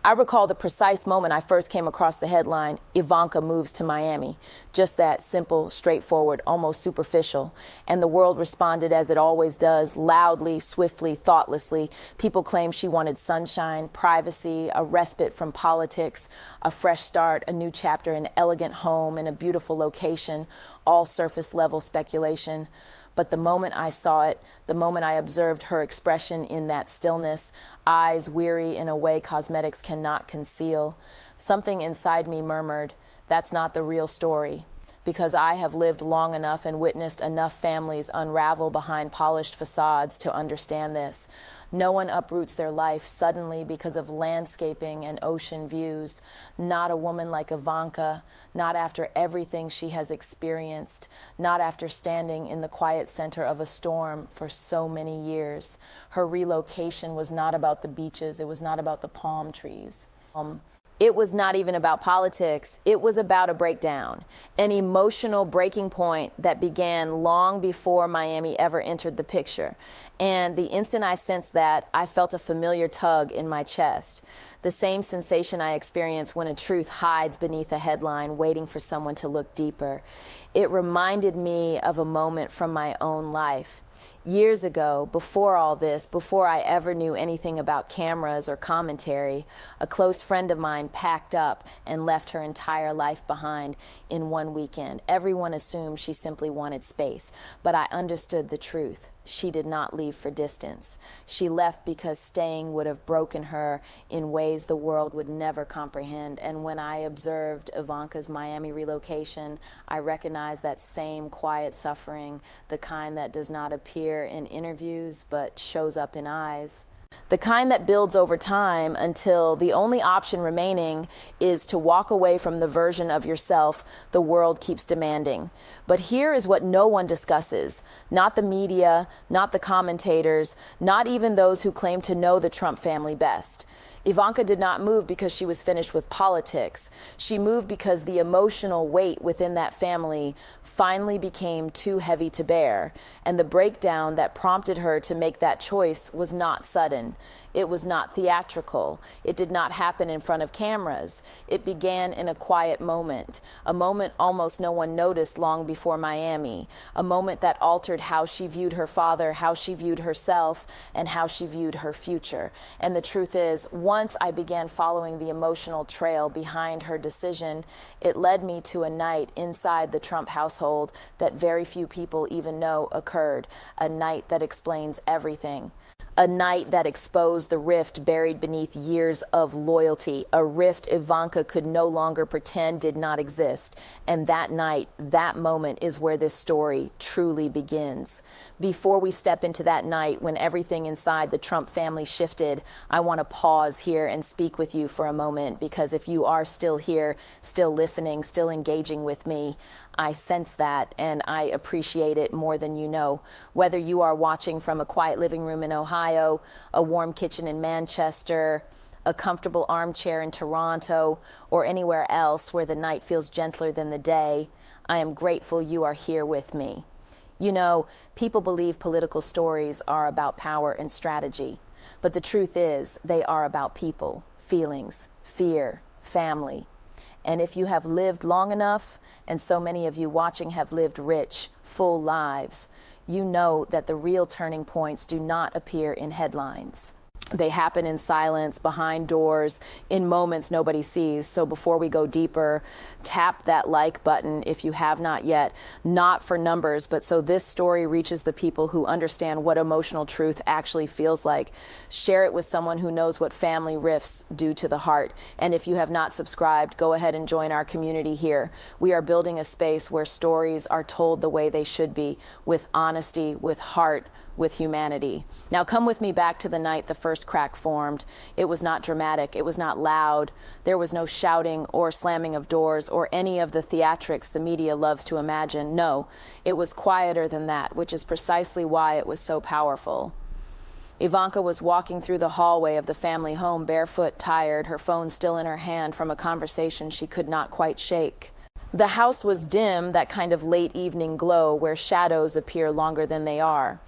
I recall the precise moment I first came across the headline, "Ivanka moves to Miami." Just that simple, straightforward, almost superficial. And the world responded as it always does, loudly, swiftly, thoughtlessly. People claimed she wanted sunshine, privacy, a respite from politics, a fresh start, a new chapter, an elegant home in a beautiful location, all surface level speculation. But the moment I saw it, the moment I observed her expression in that stillness, eyes weary in a way cosmetics cannot conceal, something inside me murmured, "That's not the real story." Because I have lived long enough and witnessed enough families unravel behind polished facades to understand this. No one uproots their life suddenly because of landscaping and ocean views. Not a woman like Ivanka, not after everything she has experienced, not after standing in the quiet center of a storm for so many years. Her relocation was not about the beaches, it was not about the palm trees. It was not even about politics. It was about a breakdown, an emotional breaking point that began long before Miami ever entered the picture. And the instant I sensed that, I felt a familiar tug in my chest, the same sensation I experience when a truth hides beneath a headline, waiting for someone to look deeper. It reminded me of a moment from my own life. Years ago, before all this, before I ever knew anything about cameras or commentary, a close friend of mine packed up and left her entire life behind in one weekend. Everyone assumed she simply wanted space, but I understood the truth. She did not leave for distance. She left because staying would have broken her in ways the world would never comprehend. And when I observed Ivanka's Miami relocation, I recognized that same quiet suffering, the kind that does not appear in interviews but shows up in eyes. The kind that builds over time until the only option remaining is to walk away from the version of yourself the world keeps demanding. But here is what no one discusses. Not the media, not the commentators, not even those who claim to know the Trump family best. Ivanka did not move because she was finished with politics. She moved because the emotional weight within that family finally became too heavy to bear. And the breakdown that prompted her to make that choice was not sudden. It was not theatrical. It did not happen in front of cameras. It began in a quiet moment, a moment almost no one noticed long before Miami, a moment that altered how she viewed her father, how she viewed herself, and how she viewed her future. And the truth is, once I began following the emotional trail behind her decision, it led me to a night inside the Trump household that very few people even know occurred, a night that explains everything. A night that exposed the rift buried beneath years of loyalty, a rift Ivanka could no longer pretend did not exist. And that night, that moment is where this story truly begins. Before we step into that night when everything inside the Trump family shifted, I want to pause here and speak with you for a moment, because if you are still here, still listening, still engaging with me, I sense that, and I appreciate it more than you know. Whether you are watching from a quiet living room in Ohio, a warm kitchen in Manchester, a comfortable armchair in Toronto, or anywhere else where the night feels gentler than the day, I am grateful you are here with me. You know, people believe political stories are about power and strategy, but the truth is they are about people, feelings, fear, family. And if you have lived long enough, and so many of you watching have lived rich, full lives, you know that the real turning points do not appear in headlines. They happen in silence, behind doors, in moments nobody sees. So before we go deeper, tap that like button if you have not yet, not for numbers, but so this story reaches the people who understand what emotional truth actually feels like. Share it with someone who knows what family rifts do to the heart. And if you have not subscribed, go ahead and join our community here. We are building a space where stories are told the way they should be, with honesty, with heart, with humanity. Now come with me back to the night the first crack formed. It was not dramatic. It was not loud. There was no shouting or slamming of doors or any of the theatrics the media loves to imagine. No, it was quieter than that, which is precisely why it was so powerful. Ivanka was walking through the hallway of the family home, barefoot, tired, her phone still in her hand from a conversation she could not quite shake. The house was dim, that kind of late evening glow where shadows appear longer than they are.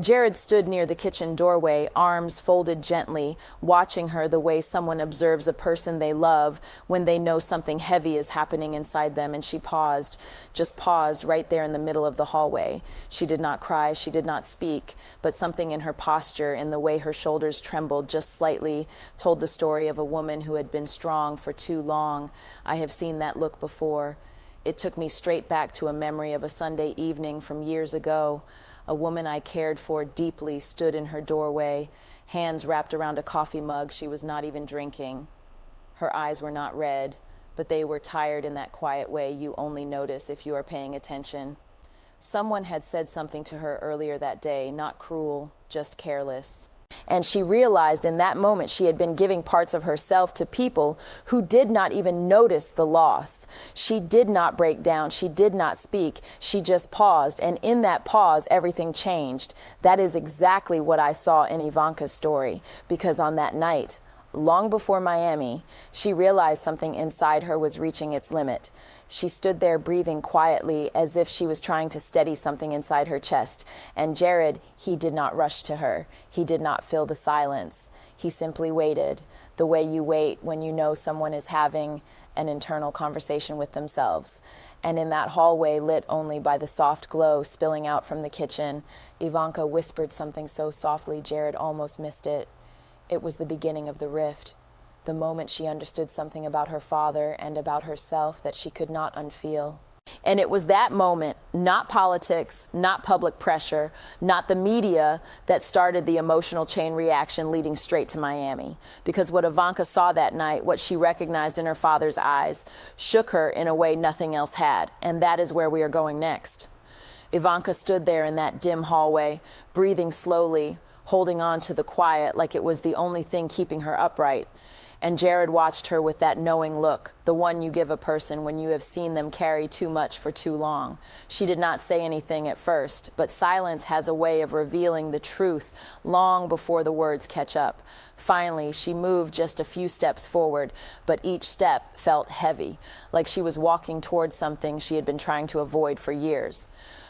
Jared stood near the kitchen doorway, arms folded gently, watching her the way someone observes a person they love when they know something heavy is happening inside them, and she paused, just paused right there in the middle of the hallway. She did not cry, she did not speak, but something in her posture, in the way her shoulders trembled just slightly, told the story of a woman who had been strong for too long. I have seen that look before. It took me straight back to a memory of a Sunday evening from years ago. A woman I cared for deeply stood in her doorway, hands wrapped around a coffee mug she was not even drinking. Her eyes were not red, but they were tired in that quiet way you only notice if you are paying attention. Someone had said something to her earlier that day, not cruel, just careless. And she realized in that moment she had been giving parts of herself to people who did not even notice the loss. She did not break down. She did not speak. She just paused. And in that pause, everything changed. That is exactly what I saw in Ivanka's story. Because on that night, long before Miami, she realized something inside her was reaching its limit. She stood there breathing quietly as if she was trying to steady something inside her chest. And Jared, he did not rush to her. He did not fill the silence. He simply waited, the way you wait when you know someone is having an internal conversation with themselves. And in that hallway, lit only by the soft glow spilling out from the kitchen, Ivanka whispered something so softly Jared almost missed it. It was the beginning of the rift. The moment she understood something about her father and about herself that she could not unfeel. And it was that moment, not politics, not public pressure, not the media, that started the emotional chain reaction leading straight to Miami. Because what Ivanka saw that night, what she recognized in her father's eyes, shook her in a way nothing else had. And that is where we are going next. Ivanka stood there in that dim hallway, breathing slowly, holding on to the quiet like it was the only thing keeping her upright. And Jared watched her with that knowing look, the one you give a person when you have seen them carry too much for too long. She did not say anything at first, but silence has a way of revealing the truth long before the words catch up. Finally, she moved just a few steps forward, but each step felt heavy, like she was walking towards something she had been trying to avoid for years.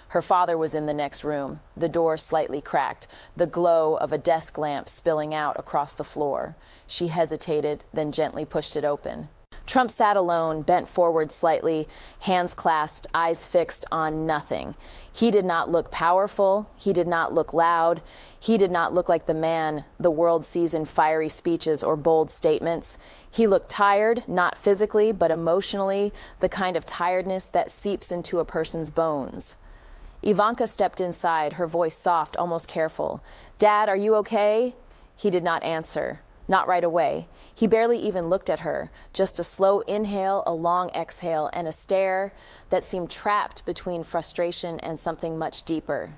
Her father was in the next room, the door slightly cracked, the glow of a desk lamp spilling out across the floor. She hesitated, then gently pushed it open. Trump sat alone, bent forward slightly, hands clasped, eyes fixed on nothing. He did not look powerful. He did not look loud. He did not look like the man the world sees in fiery speeches or bold statements. He looked tired, not physically, but emotionally, the kind of tiredness that seeps into a person's bones. Ivanka stepped inside, her voice soft, almost careful. "Dad, are you okay?" He did not answer, not right away. He barely even looked at her, just a slow inhale, a long exhale, and a stare that seemed trapped between frustration and something much deeper.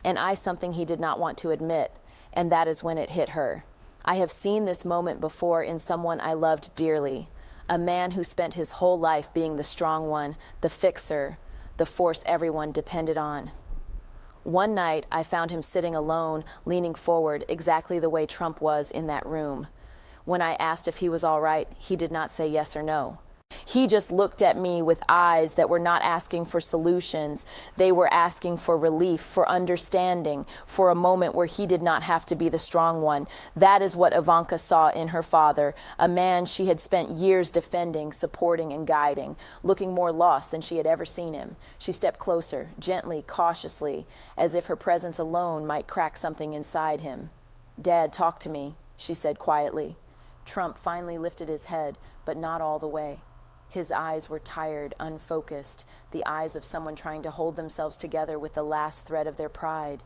And something he did not want to admit, and that is when it hit her. I have seen this moment before in someone I loved dearly, a man who spent his whole life being the strong one, the fixer, the force everyone depended on. One night, I found him sitting alone, leaning forward, exactly the way Trump was in that room. When I asked if he was all right, he did not say yes or no. He just looked at me with eyes that were not asking for solutions. They were asking for relief, for understanding, for a moment where he did not have to be the strong one. That is what Ivanka saw in her father, a man she had spent years defending, supporting, and guiding, looking more lost than she had ever seen him. She stepped closer, gently, cautiously, as if her presence alone might crack something inside him. "Dad, talk to me," she said quietly. Trump finally lifted his head, but not all the way. His eyes were tired, unfocused, the eyes of someone trying to hold themselves together with the last thread of their pride.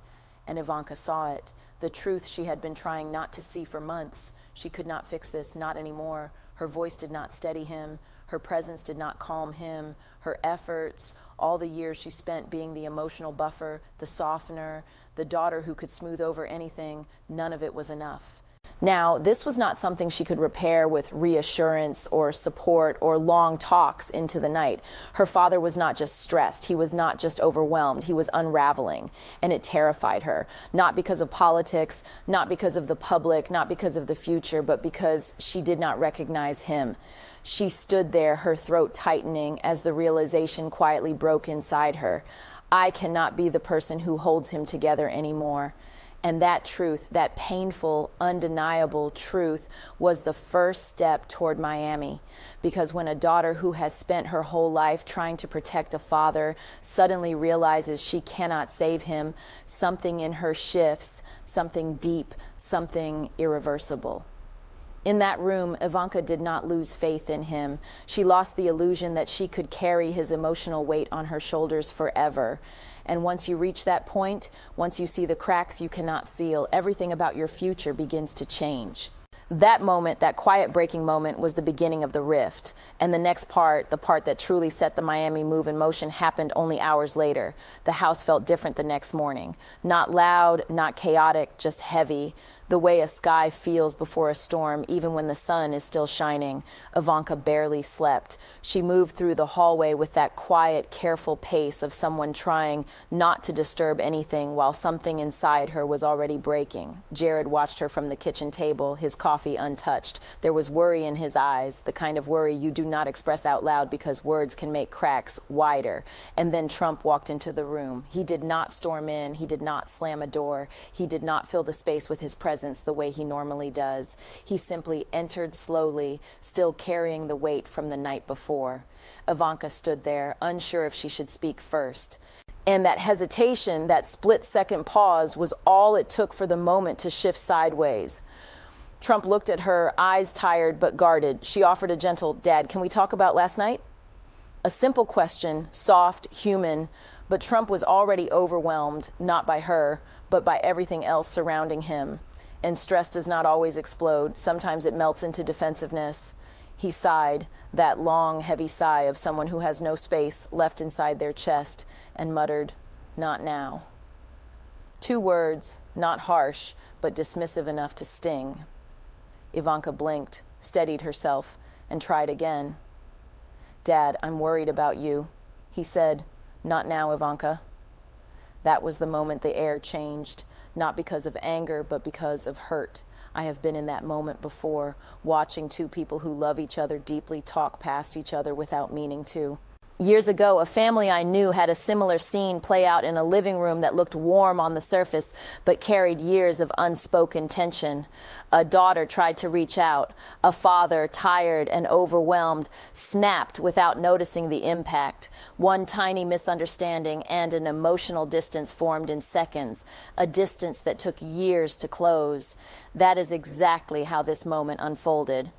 And Ivanka saw it, the truth she had been trying not to see for months. She could not fix this, not anymore. Her voice did not steady him. Her presence did not calm him. Her efforts, all the years she spent being the emotional buffer, the softener, the daughter who could smooth over anything, none of it was enough. Now, this was not something she could repair with reassurance or support or long talks into the night. Her father was not just stressed. He was not just overwhelmed. He was unraveling, and it terrified her. Not because of politics, not because of the public, not because of the future, but because she did not recognize him. She stood there, her throat tightening as the realization quietly broke inside her. I cannot be the person who holds him together anymore. And that truth, that painful, undeniable truth, was the first step toward Miami. Because when a daughter who has spent her whole life trying to protect a father suddenly realizes she cannot save him, something in her shifts, something deep, something irreversible. In that room, Ivanka did not lose faith in him. She lost the illusion that she could carry his emotional weight on her shoulders forever. And once you reach that point, once you see the cracks you cannot seal, everything about your future begins to change. That moment, that quiet breaking moment, was the beginning of the rift. And the next part, the part that truly set the Miami move in motion, happened only hours later. The house felt different the next morning. Not loud, not chaotic, just heavy. The way a sky feels before a storm, even when the sun is still shining. Ivanka barely slept. She moved through the hallway with that quiet, careful pace of someone trying not to disturb anything while something inside her was already breaking. Jared watched her from the kitchen table, his coffee untouched. There was worry in his eyes, the kind of worry you do not express out loud because words can make cracks wider. And then Trump walked into the room. He did not storm in. He did not slam a door. He did not fill the space with his presence the way he normally does. He simply entered slowly, still carrying the weight from the night before. Ivanka stood there, unsure if she should speak first. And that hesitation, that split-second pause, was all it took for the moment to shift sideways. Trump looked at her, eyes tired but guarded. She offered a gentle, "Dad, can we talk about last night?" A simple question, soft, human, but Trump was already overwhelmed, not by her, but by everything else surrounding him. And stress does not always explode. Sometimes it melts into defensiveness. He sighed, that long, heavy sigh of someone who has no space left inside their chest, and muttered, "Not now." 2 words, not harsh, but dismissive enough to sting. Ivanka blinked, steadied herself, and tried again. "Dad, I'm worried about you," he said. "Not now, Ivanka." That was the moment the air changed. Not because of anger, but because of hurt. I have been in that moment before, watching 2 people who love each other deeply talk past each other without meaning to. Years ago, a family I knew had a similar scene play out in a living room that looked warm on the surface, but carried years of unspoken tension. A daughter tried to reach out. A father, tired and overwhelmed, snapped without noticing the impact. One tiny misunderstanding and an emotional distance formed in seconds, a distance that took years to close. That is exactly how this moment unfolded.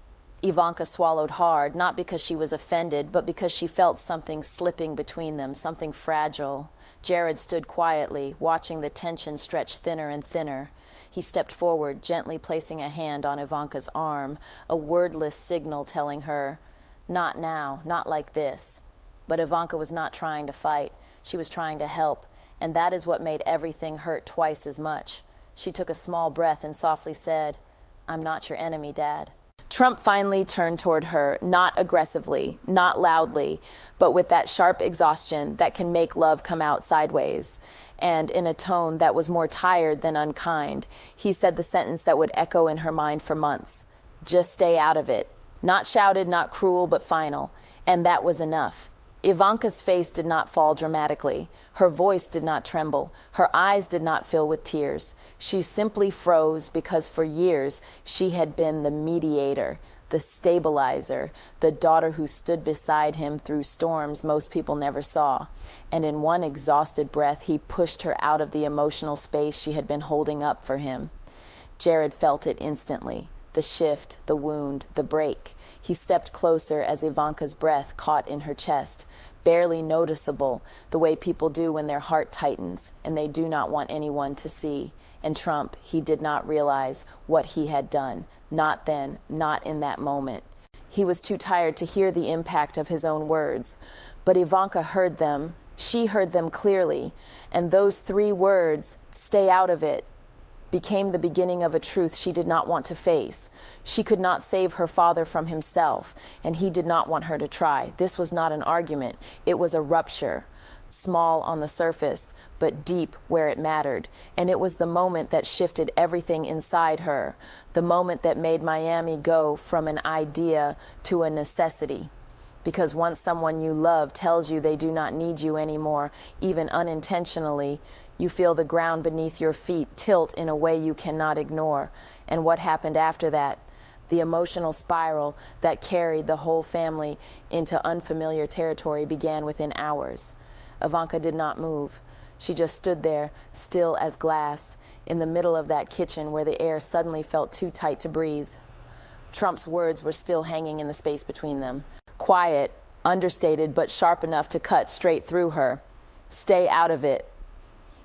Ivanka swallowed hard, not because she was offended, but because she felt something slipping between them, something fragile. Jared stood quietly, watching the tension stretch thinner and thinner. He stepped forward, gently placing a hand on Ivanka's arm, a wordless signal telling her, "Not now, not like this." But Ivanka was not trying to fight. She was trying to help, and that is what made everything hurt twice as much. She took a small breath and softly said, "I'm not your enemy, Dad." Trump finally turned toward her, not aggressively, not loudly, but with that sharp exhaustion that can make love come out sideways. And in a tone that was more tired than unkind, he said the sentence that would echo in her mind for months. "Just stay out of it." Not shouted, not cruel, but final. And that was enough. Ivanka's face did not fall dramatically. Her voice did not tremble. Her eyes did not fill with tears. She simply froze because for years she had been the mediator, the stabilizer, the daughter who stood beside him through storms most people never saw. And in one exhausted breath, he pushed her out of the emotional space she had been holding up for him. Jared felt it instantly. The shift, the wound, the break. He stepped closer as Ivanka's breath caught in her chest, barely noticeable, the way people do when their heart tightens and they do not want anyone to see. And Trump, he did not realize what he had done. Not then, not in that moment. He was too tired to hear the impact of his own words. But Ivanka heard them. She heard them clearly. And those 3 words, "Stay out of it," became the beginning of a truth she did not want to face. She could not save her father from himself, and he did not want her to try. This was not an argument. It was a rupture, small on the surface, but deep where it mattered. And it was the moment that shifted everything inside her, the moment that made Miami go from an idea to a necessity. Because once someone you love tells you they do not need you anymore, even unintentionally, you feel the ground beneath your feet tilt in a way you cannot ignore. And what happened after that? The emotional spiral that carried the whole family into unfamiliar territory began within hours. Ivanka did not move. She just stood there, still as glass, in the middle of that kitchen where the air suddenly felt too tight to breathe. Trump's words were still hanging in the space between them. Quiet, understated, but sharp enough to cut straight through her. Stay out of it.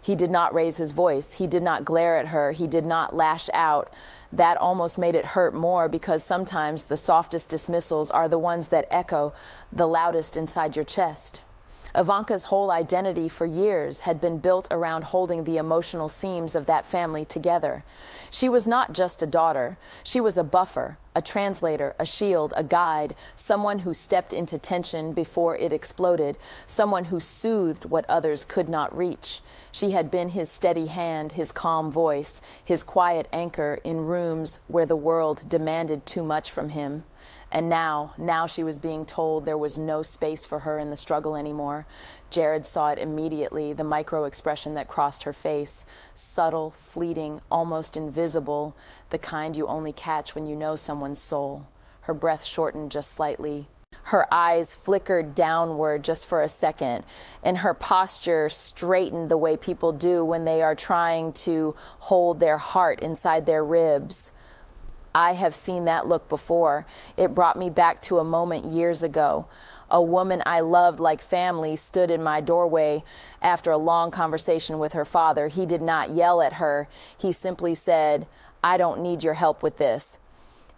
He did not raise his voice. He did not glare at her. He did not lash out. That almost made it hurt more, because sometimes the softest dismissals are the ones that echo the loudest inside your chest. Ivanka's whole identity for years had been built around holding the emotional seams of that family together. She was not just a daughter. She was a buffer, a translator, a shield, a guide, someone who stepped into tension before it exploded, someone who soothed what others could not reach. She had been his steady hand, his calm voice, his quiet anchor in rooms where the world demanded too much from him. And now she was being told there was no space for her in the struggle anymore. Jared saw it immediately, the micro-expression that crossed her face. Subtle, fleeting, almost invisible, the kind you only catch when you know someone's soul. Her breath shortened just slightly. Her eyes flickered downward just for a second, and her posture straightened the way people do when they are trying to hold their heart inside their ribs. I have seen that look before. It brought me back to a moment years ago. A woman I loved like family stood in my doorway after a long conversation with her father. He did not yell at her. He simply said, "I don't need your help with this."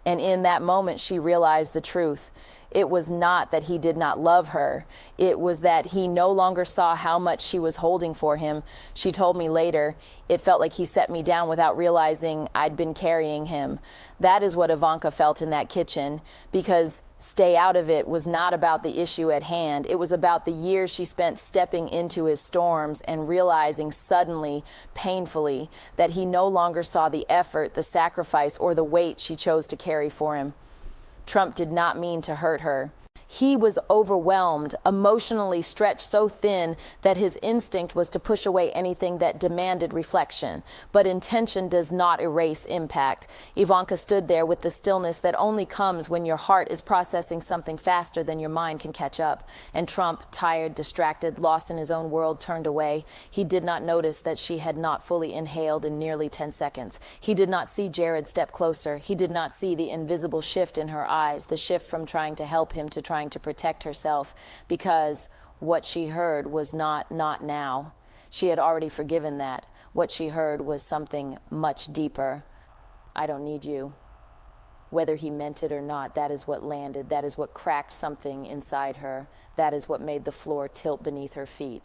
And in that moment, she realized the truth. It was not that he did not love her. It was that he no longer saw how much she was holding for him. She told me later, it felt like he set me down without realizing I'd been carrying him. That is what Ivanka felt in that kitchen, because stay out of it was not about the issue at hand. It was about the years she spent stepping into his storms and realizing suddenly, painfully, that he no longer saw the effort, the sacrifice, or the weight she chose to carry for him. Trump did not mean to hurt her. He was overwhelmed, emotionally stretched so thin that his instinct was to push away anything that demanded reflection. But intention does not erase impact. Ivanka stood there with the stillness that only comes when your heart is processing something faster than your mind can catch up. And Trump, tired, distracted, lost in his own world, turned away. He did not notice that she had not fully inhaled in nearly 10 seconds. He did not see Jared step closer. He did not see the invisible shift in her eyes, the shift from trying to help him to trying to protect herself, because what she heard was not now. She had already forgiven that. What she heard was something much deeper. I don't need you. Whether he meant it or not, that is what landed. That is what cracked something inside her. That is what made the floor tilt beneath her feet.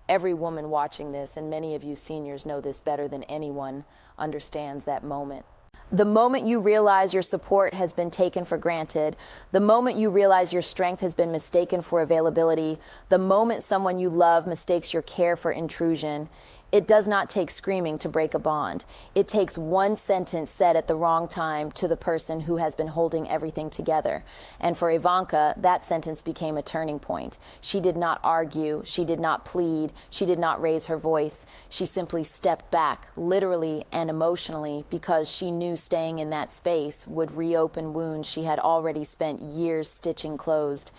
Every woman watching this, and many of you seniors know this better than anyone, understands that moment. The moment you realize your support has been taken for granted, the moment you realize your strength has been mistaken for availability, the moment someone you love mistakes your care for intrusion, it does not take screaming to break a bond. It takes one sentence said at the wrong time to the person who has been holding everything together. And for Ivanka, that sentence became a turning point. She did not argue. She did not plead. She did not raise her voice. She simply stepped back, literally and emotionally, because she knew staying in that space would reopen wounds she had already spent years stitching closed.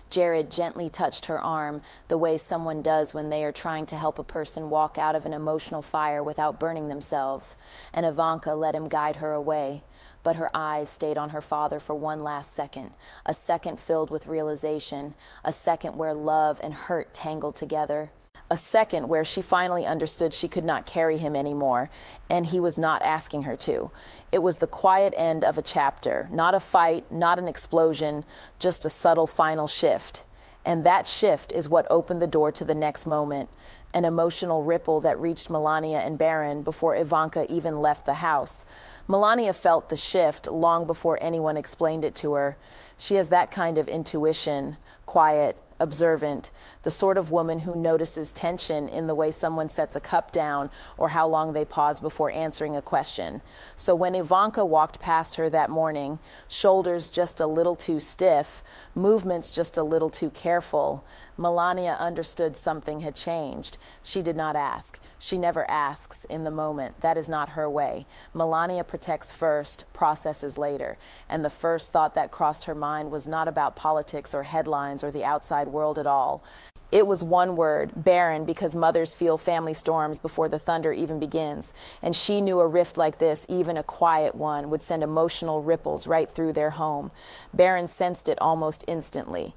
Jared gently touched her arm, the way someone does when they are trying to help a person walk out of an emotional fire without burning themselves, and Ivanka let him guide her away. But her eyes stayed on her father for one last second, a second filled with realization, a second where love and hurt tangled together. A second where she finally understood she could not carry him anymore, and he was not asking her to. It was the quiet end of a chapter, not a fight, not an explosion, just a subtle final shift. And that shift is what opened the door to the next moment, an emotional ripple that reached Melania and Barron before Ivanka even left the house. Melania felt the shift long before anyone explained it to her. She has that kind of intuition, quiet, observant, the sort of woman who notices tension in the way someone sets a cup down or how long they pause before answering a question. So when Ivanka walked past her that morning, shoulders just a little too stiff, movements just a little too careful, Melania understood something had changed. She did not ask. She never asks in the moment. That is not her way. Melania protects first, processes later. And the first thought that crossed her mind was not about politics or headlines or the outside world at all. It was one word, barren, because mothers feel family storms before the thunder even begins. And she knew a rift like this, even a quiet one, would send emotional ripples right through their home. Barron sensed it almost instantly.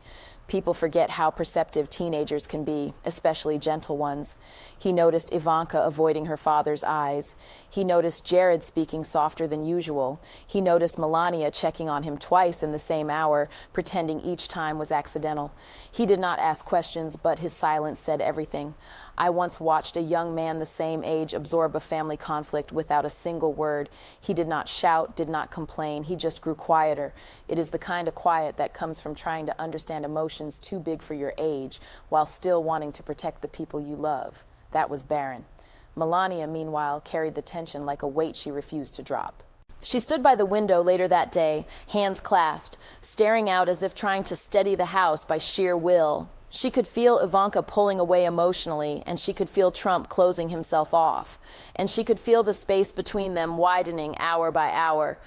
People forget how perceptive teenagers can be, especially gentle ones. He noticed Ivanka avoiding her father's eyes. He noticed Jared speaking softer than usual. He noticed Melania checking on him twice in the same hour, pretending each time was accidental. He did not ask questions, but his silence said everything. I once watched a young man the same age absorb a family conflict without a single word. He did not shout, did not complain. He just grew quieter. It is the kind of quiet that comes from trying to understand emotions too big for your age while still wanting to protect the people you love. That was Barron. Melania, meanwhile, carried the tension like a weight she refused to drop. She stood by the window later that day, hands clasped, staring out as if trying to steady the house by sheer will. She could feel Ivanka pulling away emotionally, and she could feel Trump closing himself off. And she could feel the space between them widening hour by hour.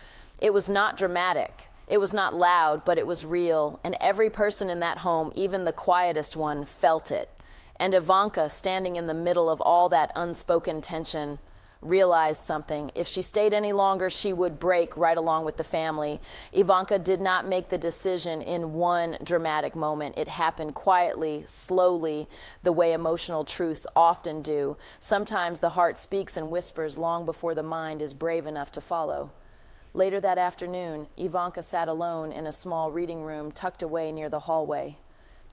It was not dramatic. It was not loud, but it was real. And every person in that home, even the quietest one, felt it. And Ivanka, standing in the middle of all that unspoken tension, realized something. If she stayed any longer, she would break right along with the family. Ivanka did not make the decision in one dramatic moment. It happened quietly, slowly, the way emotional truths often do. Sometimes the heart speaks and whispers long before the mind is brave enough to follow. Later that afternoon, Ivanka sat alone in a small reading room tucked away near the hallway.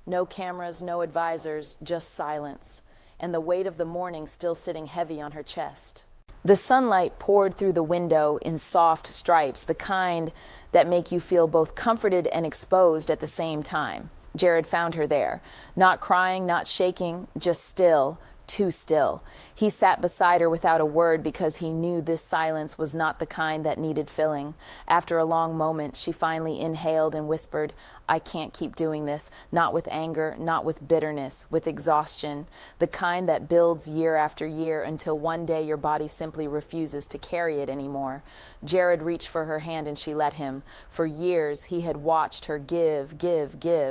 No cameras, no advisors, just silence, and the weight of the morning still sitting heavy on her chest. The sunlight poured through the window in soft stripes, the kind that make you feel both comforted and exposed at the same time. Jared found her there, not crying, not shaking, just still, too still. He sat beside her without a word because he knew this silence was not the kind that needed filling. After a long moment, she finally inhaled and whispered, I can't keep doing this, not with anger, not with bitterness, with exhaustion, the kind that builds year after year until one day your body simply refuses to carry it anymore. Jared reached for her hand and she let him. For years, he had watched her give,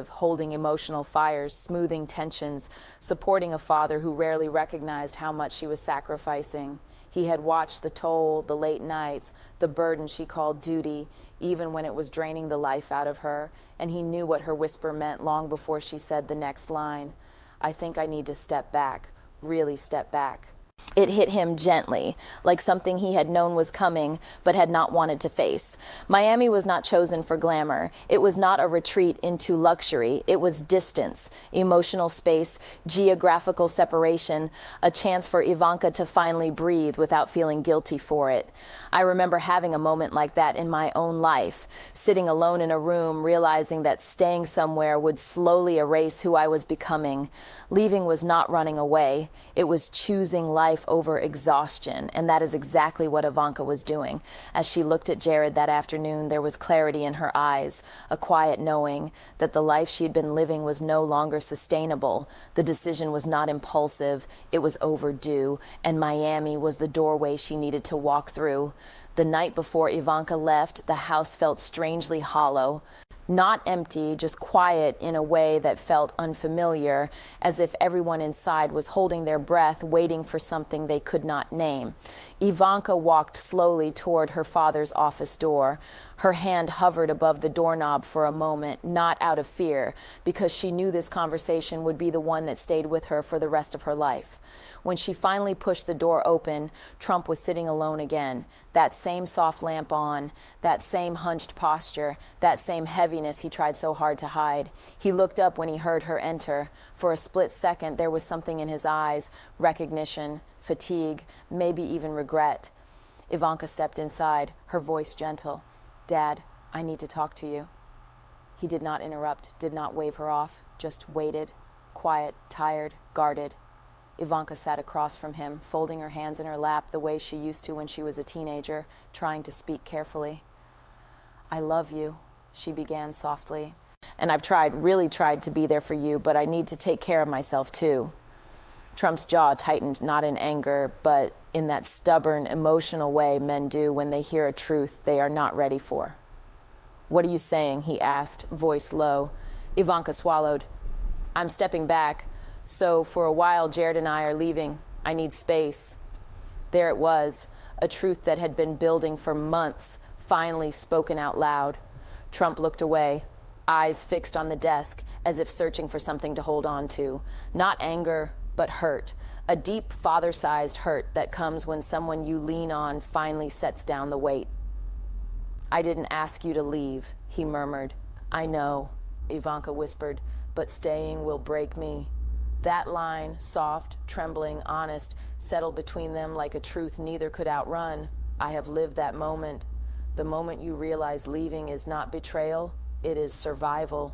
holding emotional fires, smoothing tensions, supporting a father who rarely recognized how much she was sacrificing. He had watched the toll, the late nights, the burden she called duty, even when it was draining the life out of her, and he knew what her whisper meant long before she said the next line. I think I need to step back, really step back. It hit him gently, like something he had known was coming, but had not wanted to face. Miami was not chosen for glamour. It was not a retreat into luxury. It was distance, emotional space, geographical separation, a chance for Ivanka to finally breathe without feeling guilty for it. I remember having a moment like that in my own life, sitting alone in a room, realizing that staying somewhere would slowly erase who I was becoming. Leaving was not running away. It was choosing life over exhaustion, and that is exactly what Ivanka was doing. As she looked at Jared that afternoon, there was clarity in her eyes, a quiet knowing that the life she had been living was no longer sustainable. The decision was not impulsive, it was overdue, and Miami was the doorway she needed to walk through. The night before Ivanka left, the house felt strangely hollow. Not empty, just quiet in a way that felt unfamiliar, as if everyone inside was holding their breath, waiting for something they could not name. Ivanka walked slowly toward her father's office door. Her hand hovered above the doorknob for a moment, not out of fear, because she knew this conversation would be the one that stayed with her for the rest of her life. When she finally pushed the door open, Trump was sitting alone again. That same soft lamp on, that same hunched posture, that same heaviness he tried so hard to hide. He looked up when he heard her enter. For a split second, there was something in his eyes, recognition, fatigue, maybe even regret. Ivanka stepped inside, her voice gentle. Dad, I need to talk to you. He did not interrupt, did not wave her off, just waited, quiet, tired, guarded. Ivanka sat across from him, folding her hands in her lap the way she used to when she was a teenager, trying to speak carefully. "I love you," she began softly. "And I've really tried to be there for you, but I need to take care of myself too." Trump's jaw tightened, not in anger, but in that stubborn, emotional way men do when they hear a truth they are not ready for. "What are you saying?" he asked, voice low. Ivanka swallowed. "I'm stepping back. So for a while, Jared and I are leaving. I need space." There it was, a truth that had been building for months, finally spoken out loud. Trump looked away, eyes fixed on the desk, as if searching for something to hold on to. Not anger, but hurt. A deep, father-sized hurt that comes when someone you lean on finally sets down the weight. "I didn't ask you to leave," he murmured. "I know," Ivanka whispered, "but staying will break me." That line, soft, trembling, honest, settled between them like a truth neither could outrun. I have lived that moment. The moment you realize leaving is not betrayal, it is survival.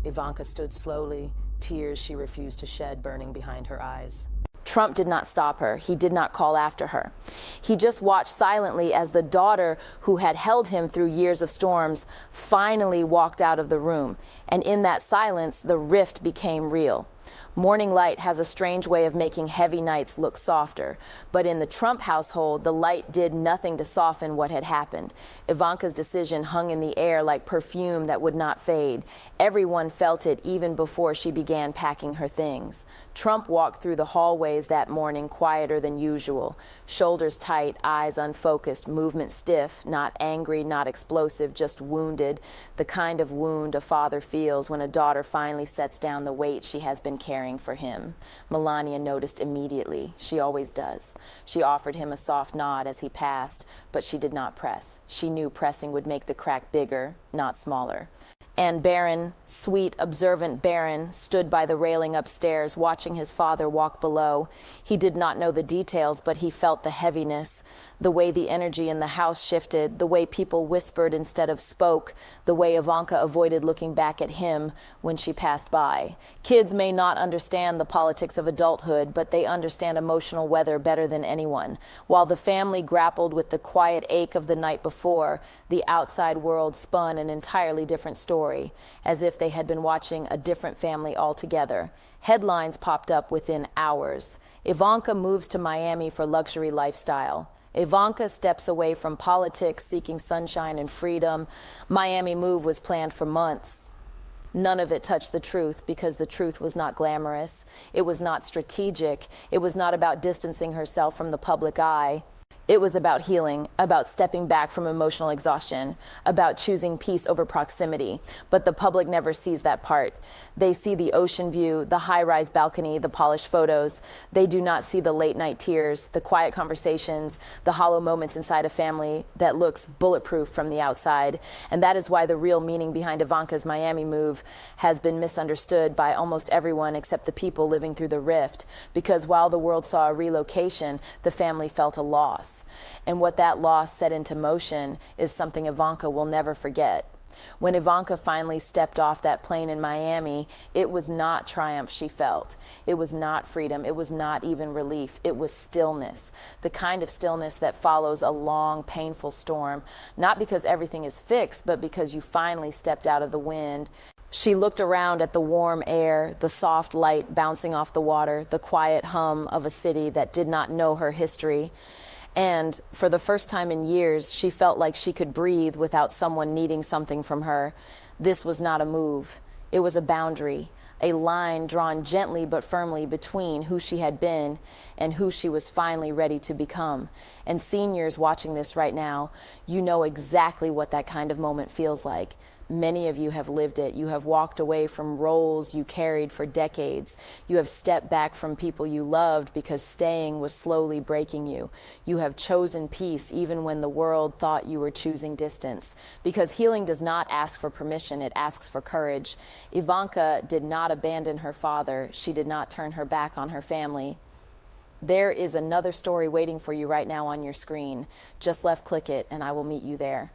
Ivanka stood slowly, tears she refused to shed burning behind her eyes. Trump did not stop her. He did not call after her. He just watched silently as the daughter who had held him through years of storms finally walked out of the room. And in that silence, the rift became real. Morning light has a strange way of making heavy nights look softer. But in the Trump household, the light did nothing to soften what had happened. Ivanka's decision hung in the air like perfume that would not fade. Everyone felt it even before she began packing her things. Trump walked through the hallways that morning quieter than usual. Shoulders tight, eyes unfocused, movement stiff, not angry, not explosive, just wounded. The kind of wound a father feels when a daughter finally sets down the weight she has been carrying for him. Melania noticed immediately. She always does. She offered him a soft nod as he passed, but she did not press. She knew pressing would make the crack bigger, not smaller. And Barron, sweet, observant Barron, stood by the railing upstairs, watching his father walk below. He did not know the details, but he felt the heaviness, the way the energy in the house shifted, the way people whispered instead of spoke, the way Ivanka avoided looking back at him when she passed by. Kids may not understand the politics of adulthood, but they understand emotional weather better than anyone. While the family grappled with the quiet ache of the night before, the outside world spun an entirely different story, as if they had been watching a different family altogether. Headlines popped up within hours. Ivanka moves to Miami for luxury lifestyle. Ivanka steps away from politics, seeking sunshine and freedom. Miami move was planned for months. None of it touched the truth because the truth was not glamorous. It was not strategic. It was not about distancing herself from the public eye. It was about healing, about stepping back from emotional exhaustion, about choosing peace over proximity. But the public never sees that part. They see the ocean view, the high-rise balcony, the polished photos. They do not see the late-night tears, the quiet conversations, the hollow moments inside a family that looks bulletproof from the outside. And that is why the real meaning behind Ivanka's Miami move has been misunderstood by almost everyone except the people living through the rift. Because while the world saw a relocation, the family felt a loss. And what that loss set into motion is something Ivanka will never forget. When Ivanka finally stepped off that plane in Miami, it was not triumph she felt. It was not freedom. It was not even relief. It was stillness, the kind of stillness that follows a long, painful storm, not because everything is fixed, but because you finally stepped out of the wind. She looked around at the warm air, the soft light bouncing off the water, the quiet hum of a city that did not know her history. And for the first time in years, she felt like she could breathe without someone needing something from her. This was not a move. It was a boundary, a line drawn gently but firmly between who she had been and who she was finally ready to become. And seniors watching this right now, you know exactly what that kind of moment feels like. Many of you have lived it. You have walked away from roles you carried for decades. You have stepped back from people you loved because staying was slowly breaking you. You have chosen peace even when the world thought you were choosing distance. Because healing does not ask for permission, it asks for courage. Ivanka did not abandon her father. She did not turn her back on her family. There is another story waiting for you right now on your screen. Just left click it and I will meet you there.